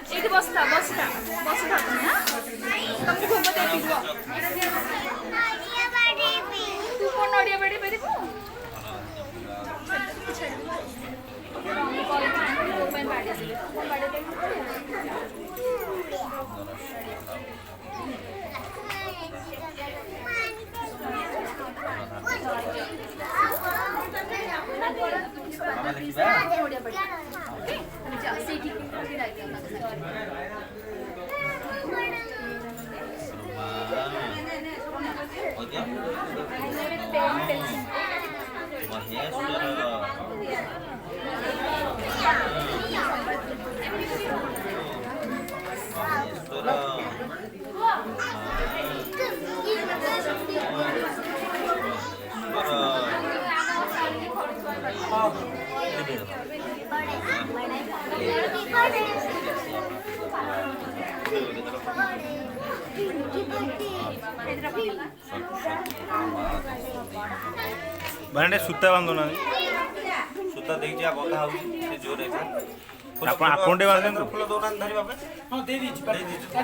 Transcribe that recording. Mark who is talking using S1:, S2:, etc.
S1: ଏଇଠି ବସିଥା ବସିଥା ବସିଥା ତମେ ତମକୁ ଭୋଗ ଦେଇଥିବ ତୁ କଣ ନଡ଼ିଆ ବାଡ଼ି ପାରିବୁ
S2: ମାନେ ସୂତା ବାନ୍ଧୁନା
S3: ସୂତା ଦେଇଛି ବନ୍ଧା ହଉଛି ସେ ଜୋରରେ
S2: ଆପଣ ଟିକେ ବାନ୍ଧନ୍ତୁ
S3: ଫୁଲ ଦଉନାହାନ୍ତି ଧରିବା ପାଇଁ।